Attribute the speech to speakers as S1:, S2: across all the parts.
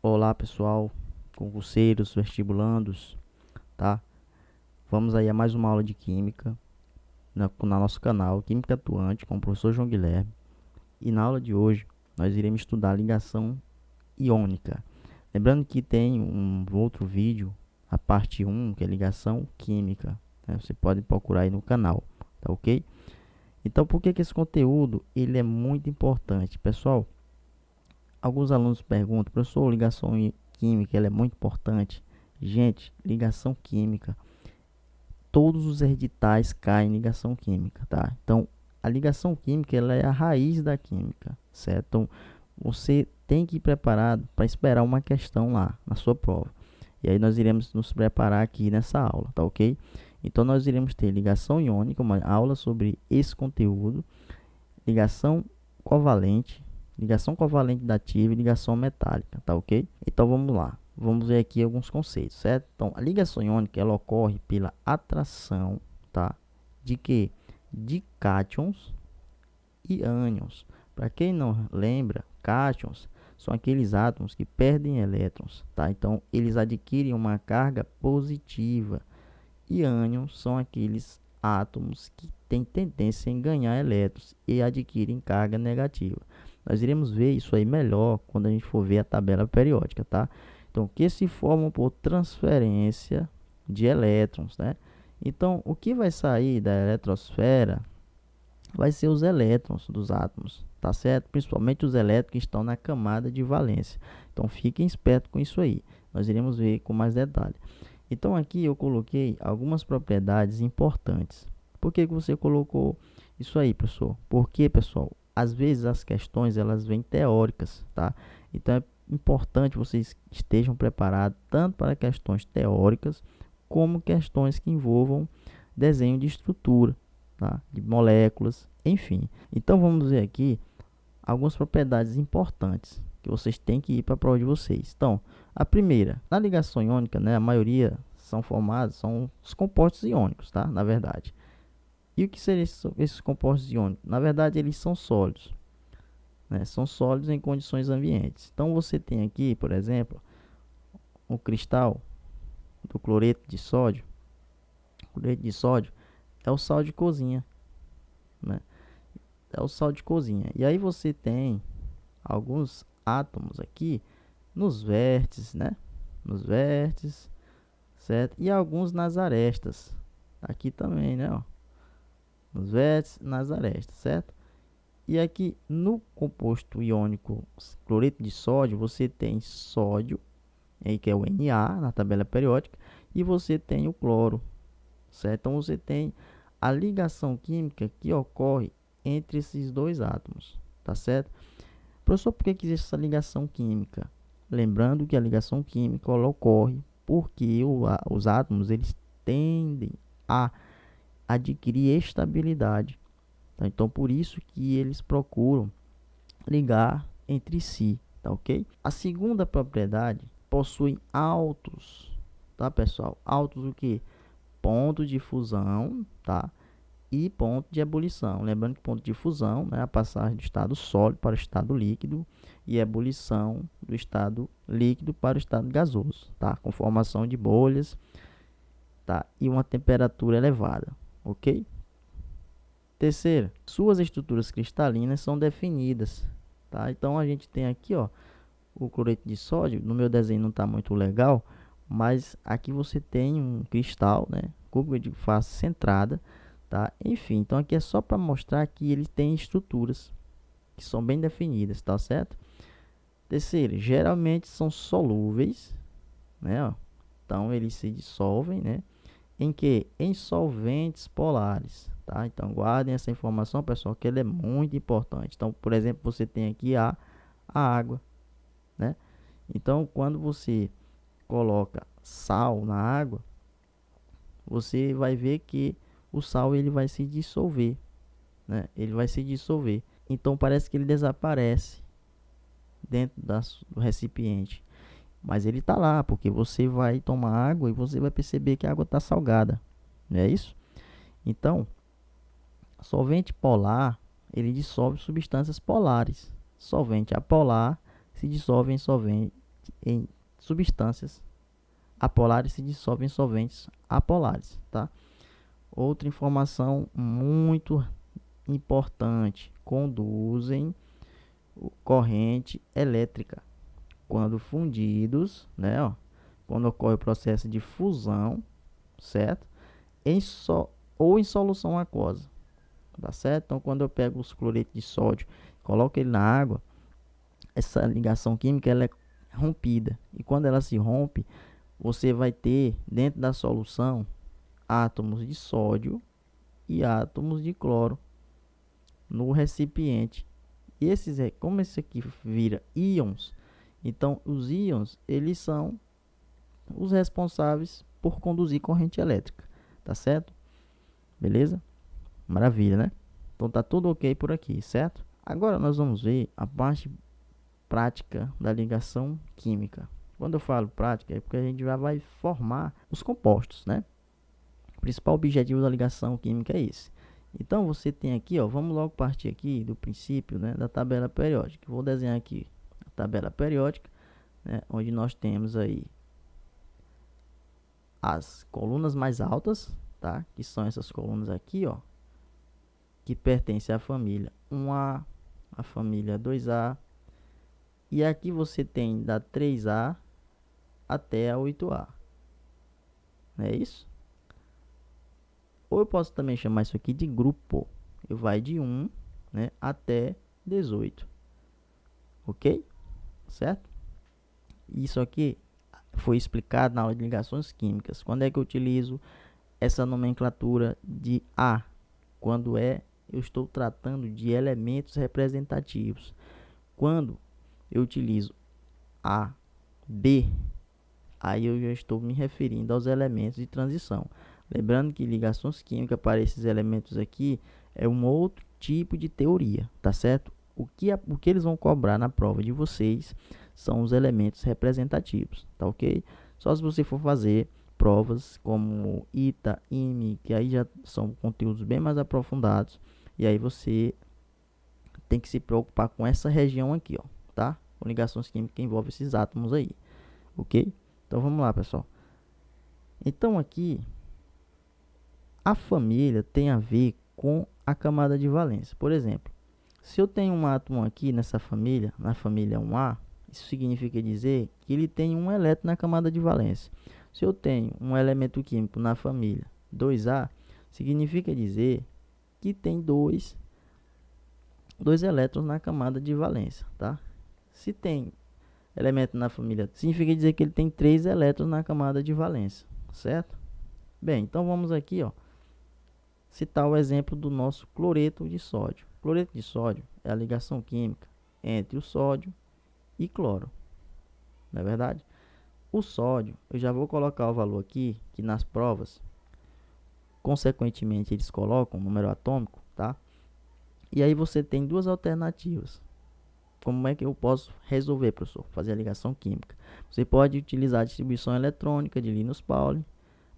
S1: Olá pessoal, concurseiros, vestibulandos, tá? Vamos aí a mais uma aula de Química na nosso canal Química Atuante com o professor João Guilherme. E na aula de hoje nós iremos estudar ligação iônica. Lembrando que tem um outro vídeo, a parte 1, que é ligação química, né? Você pode procurar aí no canal, tá ok? Então por que esse conteúdo ele é muito importante? Pessoal, alguns alunos perguntam, professor, ligação química ela é muito importante. Gente, ligação química, todos os editais caem em ligação química, tá? Então, a ligação química ela é a raiz da química, certo? Então, você tem que ir preparado para esperar uma questão lá na sua prova. E aí nós iremos nos preparar aqui nessa aula, tá ok? Então, nós iremos ter ligação iônica, uma aula sobre esse conteúdo, ligação covalente, ligação covalente dativa e ligação metálica, tá ok? Então vamos lá, vamos ver aqui alguns conceitos, certo? Então a ligação iônica ela ocorre pela atração, tá? De que? De cátions e ânions. Para quem não lembra, cátions são aqueles átomos que perdem elétrons, tá? Então eles adquirem uma carga positiva e ânions são aqueles átomos que têm tendência em ganhar elétrons e adquirem carga negativa. Nós iremos ver isso aí melhor quando a gente for ver a tabela periódica, tá? Então, que se formam por transferência de elétrons, né? Então, o que vai sair da eletrosfera vai ser os elétrons dos átomos, tá certo? Principalmente os elétrons que estão na camada de valência. Então, fiquem espertos com isso aí. Nós iremos ver com mais detalhe. Então aqui eu coloquei algumas propriedades importantes. Por que você colocou isso aí, professor? Porque, pessoal, às vezes as questões elas vêm teóricas, tá? Então é importante vocês estejam preparados tanto para questões teóricas como questões que envolvam desenho de estrutura, tá? De moléculas, enfim. Então vamos ver aqui algumas propriedades importantes que vocês têm que ir para a prova de vocês. Então, a primeira, na ligação iônica, né, a maioria são os compostos iônicos, tá? Na verdade. E o que seriam esses compostos iônicos? Na verdade, eles são sólidos, né? São sólidos em condições ambientes. Então, você tem aqui, por exemplo, o cristal do cloreto de sódio. O cloreto de sódio é o sal de cozinha, né? É o sal de cozinha. E aí você tem alguns átomos aqui nos vértices, né? Nos vértices, certo? E alguns nas arestas. Aqui também, né? Ó. Nos vértices, nas arestas, certo? E aqui no composto iônico cloreto de sódio, você tem sódio, aí que é o Na na tabela periódica, e você tem o cloro, certo? Então você tem a ligação química que ocorre entre esses dois átomos, tá certo? Professor, por que existe essa ligação química? Lembrando que a ligação química ela ocorre porque os átomos eles tendem a adquirir estabilidade, tá? Então, por isso que eles procuram ligar entre si, tá ok? A segunda propriedade possui altos, tá pessoal? Altos o que? Ponto de fusão, tá? E ponto de ebulição. Lembrando que ponto de fusão é a passagem do estado sólido para o estado líquido e ebulição do estado líquido para o estado gasoso, tá? Com formação de bolhas, tá? E uma temperatura elevada, ok? Terceira, suas estruturas cristalinas são definidas, tá? Então a gente tem aqui, ó, o cloreto de sódio. No meu desenho não está muito legal, mas aqui você tem um cristal, né? Cúbico de face centrada, tá? Enfim, então aqui é só para mostrar que ele tem estruturas que são bem definidas, tá certo? Terceiro, geralmente são solúveis, né? Ó. Então eles se dissolvem, né? Em que? Em solventes polares, tá? Então guardem essa informação, pessoal, que ele é muito importante. Então, por exemplo, você tem aqui a água, né? Então, quando você coloca sal na água, você vai ver que o sal ele vai se dissolver, né? Ele vai se dissolver. Então parece que ele desaparece dentro do recipiente, mas ele está lá porque você vai tomar água e você vai perceber que a água está salgada, não é isso? Então, solvente polar ele dissolve substâncias polares. Solvente apolar se dissolve em solvente em substâncias apolares se dissolvem em solventes apolares, tá? Outra informação muito importante: conduzem corrente elétrica quando fundidos, né? Ó, quando ocorre o processo de fusão, certo? Ou em solução aquosa, tá certo? Então, quando eu pego os cloreto de sódio, coloco ele na água, essa ligação química ela é rompida, e quando ela se rompe, você vai ter dentro da solução átomos de sódio e átomos de cloro no recipiente. E como esse aqui vira íons, então os íons eles são os responsáveis por conduzir corrente elétrica, tá certo? Beleza? Maravilha, né? Então tá tudo ok por aqui, certo? Agora nós vamos ver a parte prática da ligação química. Quando eu falo prática é porque a gente já vai formar os compostos, né? O principal objetivo da ligação química é esse. Então você tem aqui, ó, vamos logo partir aqui do princípio, né, da tabela periódica. Vou desenhar aqui a tabela periódica, né, onde nós temos aí as colunas mais altas, tá? Que são essas colunas aqui, ó, que pertencem à família 1A, a família 2A, e aqui você tem da 3A até a 8A. Não é isso? Ou eu posso também chamar isso aqui de grupo. Eu vai de 1, né, até 18. Ok? Certo? Isso aqui foi explicado na aula de ligações químicas. Quando é que eu utilizo essa nomenclatura de A? Quando eu estou tratando de elementos representativos. Quando eu utilizo A, B, aí eu já estou me referindo aos elementos de transição. Lembrando que ligações químicas para esses elementos aqui é um outro tipo de teoria, tá certo? O que eles vão cobrar na prova de vocês são os elementos representativos, tá ok? Só se você for fazer provas como ITA, IME, que aí já são conteúdos bem mais aprofundados, e aí você tem que se preocupar com essa região aqui, ó, tá? Com ligações químicas que envolvem esses átomos aí, ok? Então vamos lá, pessoal. Então aqui a família tem a ver com a camada de valência. Por exemplo, se eu tenho um átomo aqui nessa família, na família 1A, isso significa dizer que ele tem um elétron na camada de valência. Se eu tenho um elemento químico na família 2A, significa dizer que tem dois elétrons na camada de valência, tá? Se tem elemento na família, significa dizer que ele tem 3 elétrons na camada de valência, certo? Bem, então vamos aqui, ó, citar o exemplo do nosso cloreto de sódio. Cloreto de sódio é a ligação química entre o sódio e cloro, não é verdade? O sódio, eu já vou colocar o valor aqui, que nas provas, consequentemente, eles colocam o número atômico, tá? E aí você tem duas alternativas. Como é que eu posso resolver, professor? Fazer a ligação química. Você pode utilizar a distribuição eletrônica de Linus Pauling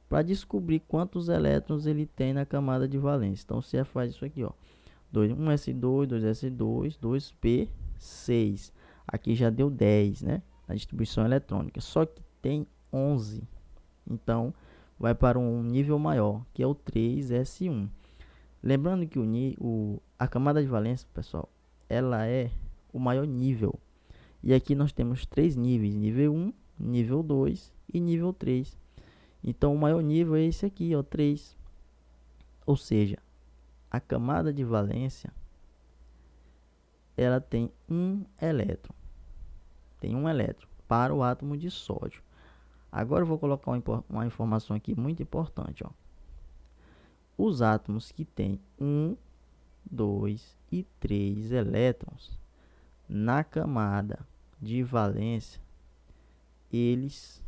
S1: para descobrir quantos elétrons ele tem na camada de valência. Então você faz isso aqui, ó. 1s2, 2s2, 2p6. Aqui já deu 10, né? A distribuição eletrônica. Só que tem 11. Então vai para um nível maior, que é o 3s1. Lembrando que a camada de valência, pessoal, ela é o maior nível. E aqui nós temos 3 níveis: nível 1, nível 2 e nível 3. Então o maior nível é esse aqui, ó, 3. Ou seja, a camada de valência ela tem um elétron. Tem um elétron para o átomo de sódio. Agora eu vou colocar uma informação aqui muito importante, ó. Os átomos que têm 1, 2 e 3 elétrons na camada de valência, eles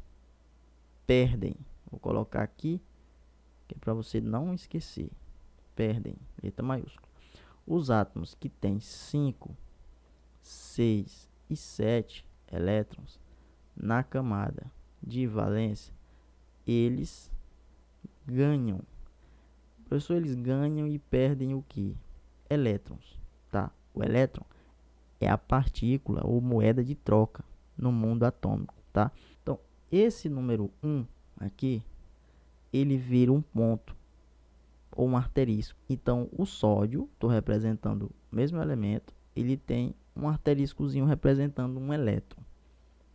S1: perdem. Vou colocar aqui, que é para você não esquecer. Perdem, letra maiúscula. Os átomos que têm 5, 6 e 7 elétrons na camada de valência, eles ganham. Professor, eles ganham e perdem o que? Elétrons, tá? O elétron é a partícula ou moeda de troca, no mundo atômico, tá? Então, esse número 1 aqui, ele vira um ponto ou um asterisco. Então, o sódio, estou representando o mesmo elemento, ele tem um asteriscozinho representando um elétron,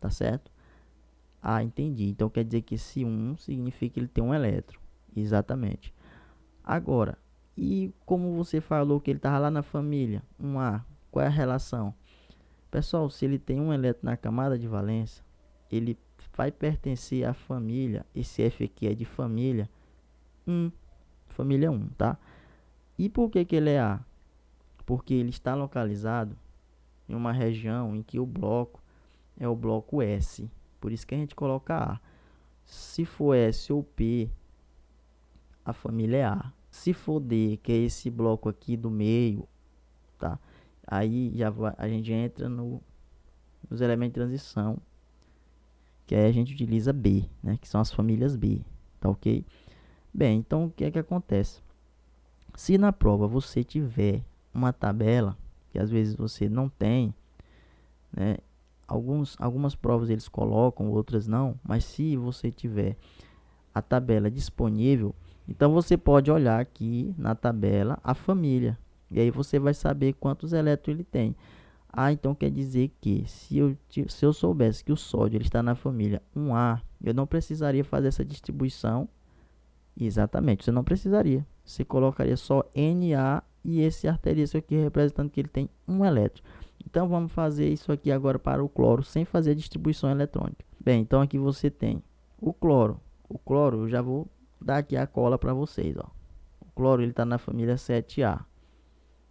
S1: tá certo? Ah, entendi. Então, quer dizer que esse 1 significa que ele tem um elétron. Exatamente. Agora, e como você falou que ele estava lá na família, 1A, qual é a relação? Pessoal, se ele tem um elétron na camada de valência, ele vai pertencer à família, esse F aqui é de família 1, família 1, tá? E por que ele é A? Porque ele está localizado em uma região em que o bloco é o bloco S. Por isso que a gente coloca A. Se for S ou P, a família é A. Se for D, que é esse bloco aqui do meio, tá? Aí já vai, a gente entra nos elementos de transição, que aí a gente utiliza B, né? Que são as famílias B, tá ok? Bem, então o que é que acontece? Se na prova você tiver uma tabela, que às vezes você não tem, né? Algumas provas eles colocam, outras não, mas se você tiver a tabela disponível, então você pode olhar aqui na tabela a família, e aí você vai saber quantos elétrons ele tem. Ah, então quer dizer que se eu soubesse que o sódio ele está na família 1A, eu não precisaria fazer essa distribuição. Exatamente, você não precisaria. Você colocaria só Na e esse asterisco aqui representando que ele tem um elétron. Então vamos fazer isso aqui agora para o cloro sem fazer a distribuição eletrônica. Bem, então aqui você tem o cloro. O cloro eu já vou dar aqui a cola para vocês, ó. O cloro ele está na família 7A.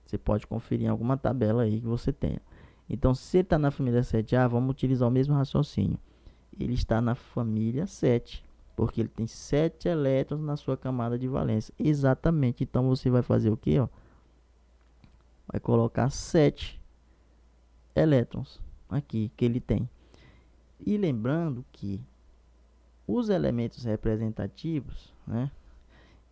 S1: Você pode conferir em alguma tabela aí que você tenha. Então, se ele está na família 7A, vamos utilizar o mesmo raciocínio. Ele está na família 7, porque ele tem 7 elétrons na sua camada de valência. Exatamente. Então, você vai fazer o que? Vai colocar 7 elétrons aqui que ele tem. E lembrando que os elementos representativos, né,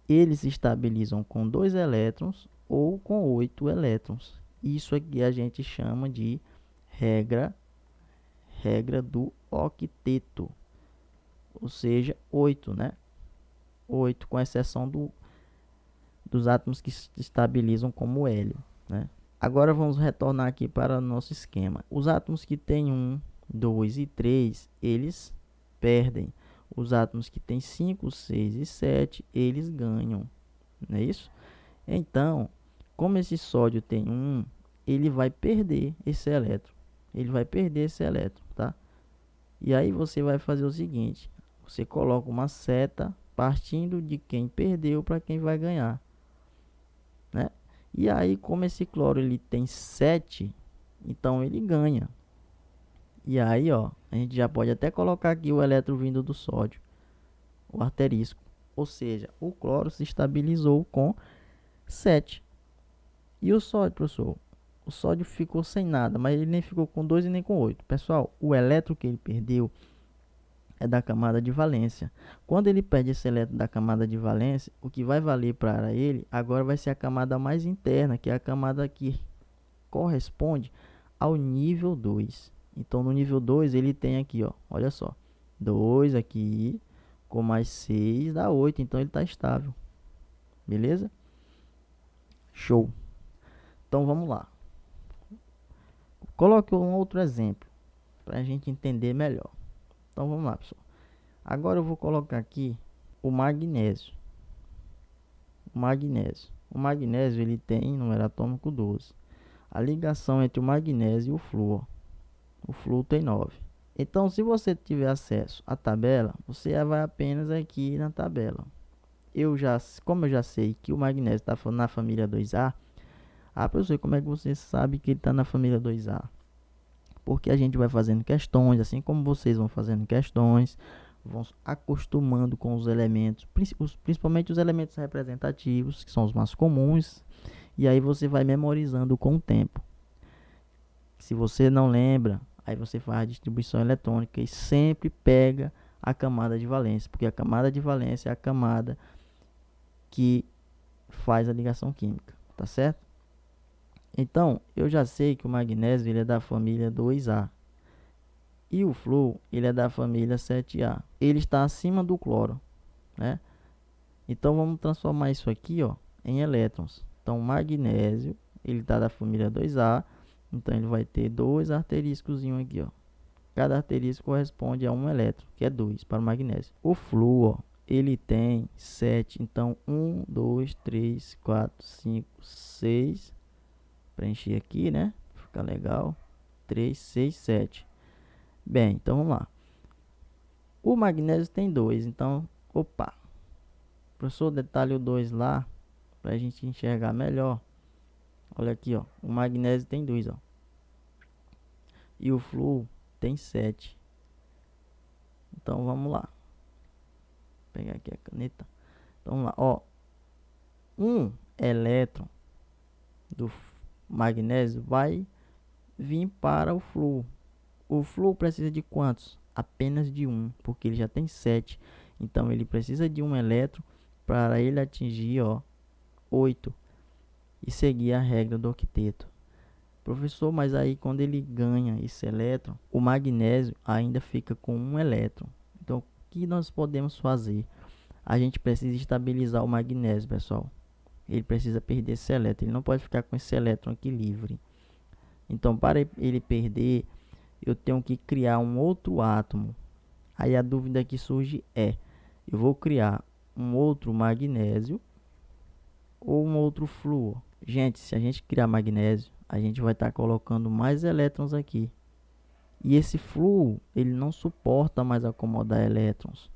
S1: eles se estabilizam com 2 elétrons ou com 8 elétrons. Isso aqui a gente chama de regra do octeto, ou seja, 8, né? 8, com exceção dos átomos que se estabilizam como hélio, né? Agora vamos retornar aqui para o nosso esquema. Os átomos que têm 1, 2 e 3, eles perdem. Os átomos que têm 5, 6 e 7, eles ganham, não é isso? Então, como esse sódio tem 1, ele vai perder esse elétron. Ele vai perder esse elétron, tá? E aí você vai fazer o seguinte, você coloca uma seta partindo de quem perdeu para quem vai ganhar, né? E aí, como esse cloro ele tem 7, então ele ganha. E aí, ó, a gente já pode até colocar aqui o elétron vindo do sódio, o asterisco. Ou seja, o cloro se estabilizou com 7. E o sódio, professor? O sódio ficou sem nada, mas ele nem ficou com 2 e nem com 8. Pessoal, o elétron que ele perdeu é da camada de valência. Quando ele perde esse elétron da camada de valência, o que vai valer para ele agora vai ser a camada mais interna, que é a camada que corresponde ao nível 2. Então, no nível 2, ele tem aqui, ó, olha só, 2 aqui, com mais 6 dá 8, então ele está estável. Beleza? Show. Então, vamos lá. Coloque um outro exemplo, para a gente entender melhor. Então, vamos lá, pessoal. Agora eu vou colocar aqui o magnésio. O magnésio ele tem número atômico 12. A ligação entre o magnésio e o flúor. O flúor tem 9. Então, se você tiver acesso à tabela, você vai apenas aqui na tabela. Como eu já sei que o magnésio está na família 2A, professor, como é que você sabe que ele está na família 2A? Porque a gente vai fazendo questões, assim como vocês vão fazendo questões, vão se acostumando com os elementos, principalmente os elementos representativos, que são os mais comuns, e aí você vai memorizando com o tempo. Se você não lembra, aí você faz a distribuição eletrônica e sempre pega a camada de valência, porque a camada de valência é a camada que faz a ligação química, tá certo? Então, eu já sei que o magnésio ele é da família 2A. E o flúor, ele é da família 7A. Ele está acima do cloro, né? Então vamos transformar isso aqui, ó, em elétrons. Então magnésio, ele está da família 2A, então ele vai ter dois asteriscos aqui, ó. Cada asterisco corresponde a um elétron, que é 2 para o magnésio. O flúor, ele tem 7, então 1, 2, 3, 4, 5, 6. Preencher aqui, né? Fica legal. 3, 6, 7. Bem, então vamos lá. O magnésio tem 2, então, opa. Professor, detalhe o 2 lá, para a gente enxergar melhor. Olha aqui, ó. O magnésio tem 2, ó. E o flúor tem 7. Então vamos lá. Vou pegar aqui a caneta. Então vamos lá, ó. Um elétron do magnésio vai vir para o flúor. O flúor precisa de quantos? Apenas de um, porque ele já tem 7. Então ele precisa de um elétron para ele atingir, ó, 8 e seguir a regra do octeto. Professor, mas aí quando ele ganha esse elétron, o magnésio ainda fica com um elétron. Então o que nós podemos fazer? A gente precisa estabilizar o magnésio, pessoal. Ele precisa perder esse elétron, ele não pode ficar com esse elétron aqui livre. Então para ele perder, eu tenho que criar um outro átomo. Aí a dúvida que surge é, eu vou criar um outro magnésio ou um outro flúor? Gente, se a gente criar magnésio, a gente vai estar colocando mais elétrons aqui. E esse flúor, ele não suporta mais acomodar elétrons.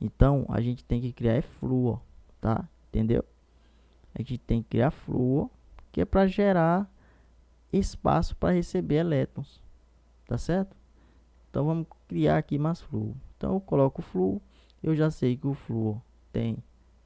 S1: Então, a gente tem que criar flúor, tá? Entendeu? A gente tem que criar flúor, que é para gerar espaço para receber elétrons, tá certo? Então, vamos criar aqui mais flúor. Então, eu coloco o flúor, eu já sei que o flúor tem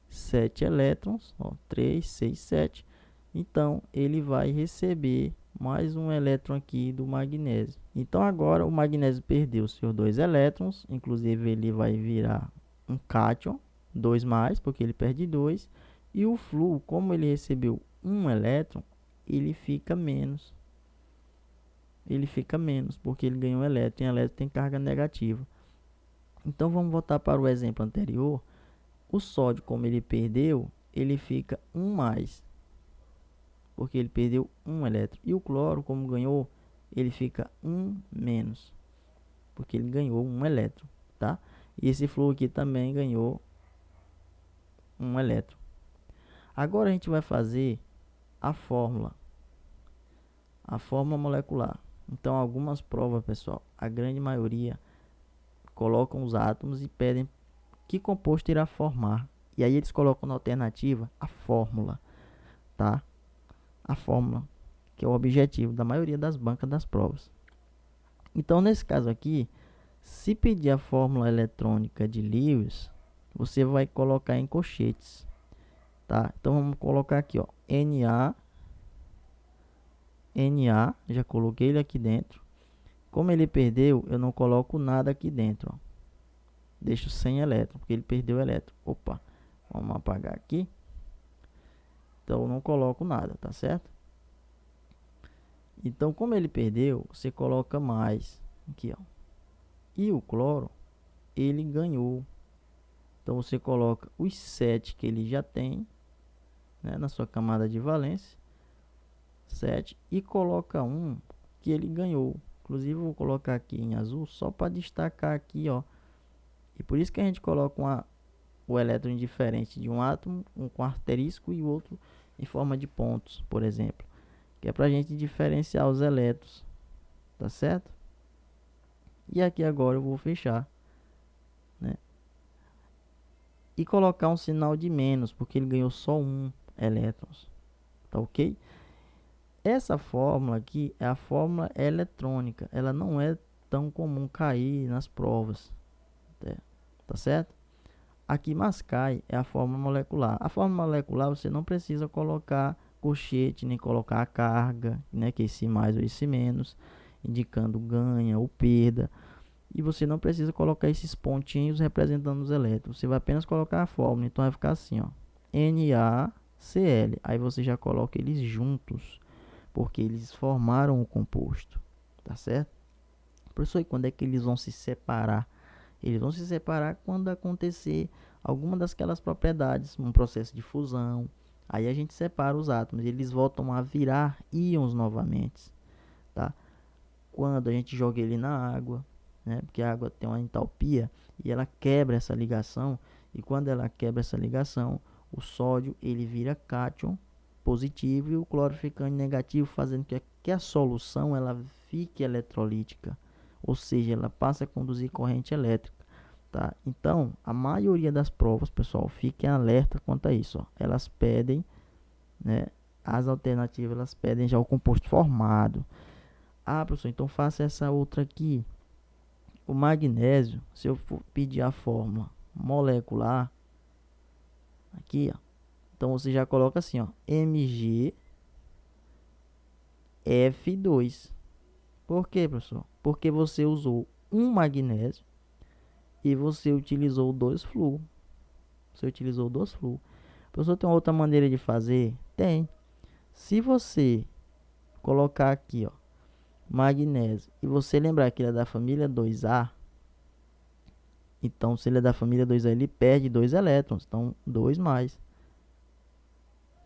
S1: 7 elétrons, ó, 3, 6, 7. Então, ele vai receber mais um elétron aqui do magnésio. Então, agora o magnésio perdeu seus 2 elétrons, inclusive ele vai virar um cátion, 2 mais, porque ele perde 2. E o flúor, como ele recebeu um elétron, ele fica menos. Ele fica menos, porque ele ganhou um elétron, e elétron tem carga negativa. Então, vamos voltar para o exemplo anterior. O sódio, como ele perdeu, ele fica 1 mais, porque ele perdeu um elétron. E o cloro, como ganhou, ele fica 1 menos, porque ele ganhou um elétron, tá? E esse flúor aqui também ganhou um elétron. Agora a gente vai fazer a fórmula molecular. Então, algumas provas, pessoal, a grande maioria colocam os átomos e pedem que composto irá formar. E aí eles colocam na alternativa a fórmula, tá? A fórmula, que é o objetivo da maioria das bancas das provas. Então, nesse caso aqui, se pedir a fórmula eletrônica de Lewis, você vai colocar em colchetes, tá? Então, vamos colocar aqui, ó, Na, já coloquei ele aqui dentro. Como ele perdeu, eu não coloco nada aqui dentro, ó. Deixo sem elétron, porque ele perdeu o elétron. Opa, vamos apagar aqui. Então, eu não coloco nada, tá certo? Então, como ele perdeu, você coloca mais aqui, ó. E o cloro, ele ganhou. Então, você coloca os 7 que ele já tem, né, na sua camada de valência, 7, e coloca um que ele ganhou. Inclusive, eu vou colocar aqui em azul, só para destacar aqui, ó. E por isso que a gente coloca o elétron diferente de um átomo, um com asterisco e o outro em forma de pontos, por exemplo. Que é para a gente diferenciar os elétrons, tá certo? E aqui agora eu vou fechar, né? E colocar um sinal de menos, porque ele ganhou só um elétrons, tá ok? Essa fórmula aqui é a fórmula eletrônica, ela não é tão comum cair nas provas, tá certo? Aqui mais cai é a fórmula molecular. A fórmula molecular você não precisa colocar colchete, nem colocar a carga, né, que é esse mais ou esse menos, indicando ganha ou perda. E você não precisa colocar esses pontinhos representando os elétrons. Você vai apenas colocar a fórmula. Então vai ficar assim, ó, NaCl. Aí você já coloca eles juntos, porque eles formaram o composto, tá certo? Professor, e quando é que eles vão se separar? Eles vão se separar quando acontecer alguma daquelas propriedades, um processo de fusão. Aí a gente separa os átomos, eles voltam a virar íons novamente, tá? Quando a gente joga ele na água, né? Porque a água tem uma entalpia e ela quebra essa ligação, e quando ela quebra essa ligação, o sódio ele vira cátion positivo e o cloro ficando negativo, fazendo que a solução ela fique eletrolítica, ou seja, ela passa a conduzir corrente elétrica, tá? Então, a maioria das provas, pessoal, fiquem alerta quanto a isso, ó. Elas pedem, né, as alternativas, elas pedem já o composto formado. Ah, professor, então faça essa outra aqui. O magnésio, se eu for pedir a fórmula molecular, aqui, ó. Então você já coloca assim, ó, MgF2. Por quê, professor? Porque você usou um magnésio e você utilizou dois flúor. Você utilizou dois flúor. Professor, tem uma outra maneira de fazer? Tem. Se você colocar aqui, ó, magnésio, e você lembrar que ele é da família 2A, então se ele é da família 2A, ele perde 2 elétrons, então 2 mais,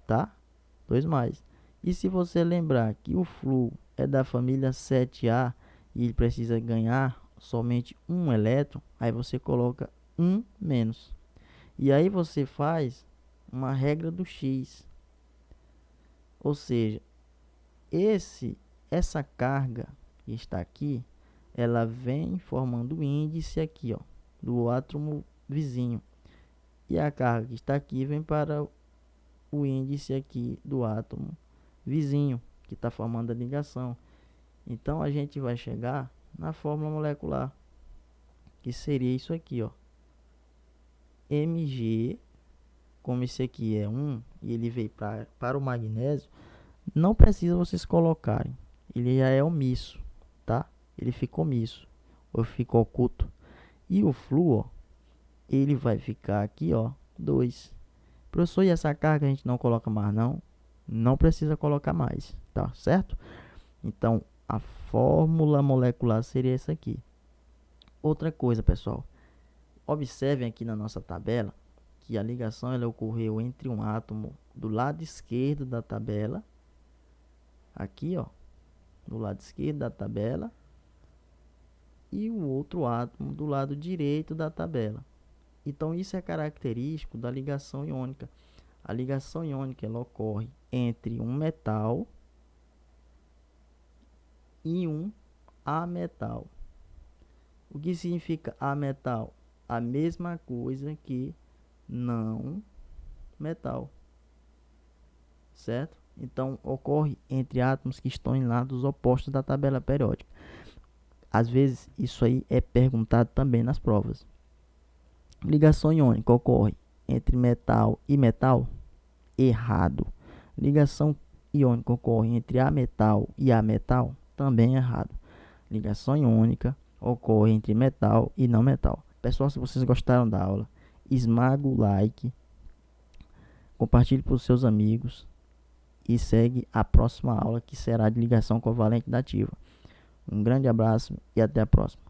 S1: tá? 2 mais. E se você lembrar que o flúor é da família 7A e ele precisa ganhar somente um elétron, aí você coloca 1 menos. E aí você faz uma regra do X. Ou seja, essa carga que está aqui, ela vem formando o índice aqui, ó, do átomo vizinho. E a carga que está aqui vem para o índice aqui do átomo vizinho, que está formando a ligação. Então a gente vai chegar na fórmula molecular, que seria isso aqui, ó. Mg, como esse aqui é 1 e ele veio para o magnésio, não precisa vocês colocarem. Ele já é omisso, tá? Ele fica omisso, ou fica oculto. E o flúor, ele vai ficar aqui, ó, 2. Professor, e essa carga a gente não coloca mais, não? Não precisa colocar mais, tá certo? Então, a fórmula molecular seria essa aqui. Outra coisa, pessoal. Observem aqui na nossa tabela que a ligação ela ocorreu entre um átomo do lado esquerdo da tabela. Aqui, ó, do lado esquerdo da tabela. E o outro átomo do lado direito da tabela. Então, isso é característico da ligação iônica. A ligação iônica ela ocorre entre um metal e um ametal. O que significa ametal? A mesma coisa que não metal, certo? Então, ocorre entre átomos que estão em lados opostos da tabela periódica. Às vezes, isso aí é perguntado também nas provas. Ligação iônica ocorre entre metal e metal? Errado. Ligação iônica ocorre entre ametal e ametal? Também errado. Ligação iônica ocorre entre metal e não metal. Pessoal, se vocês gostaram da aula, esmaga o like, compartilhe para os seus amigos e segue a próxima aula, que será de ligação covalente dativa. Um grande abraço e até a próxima.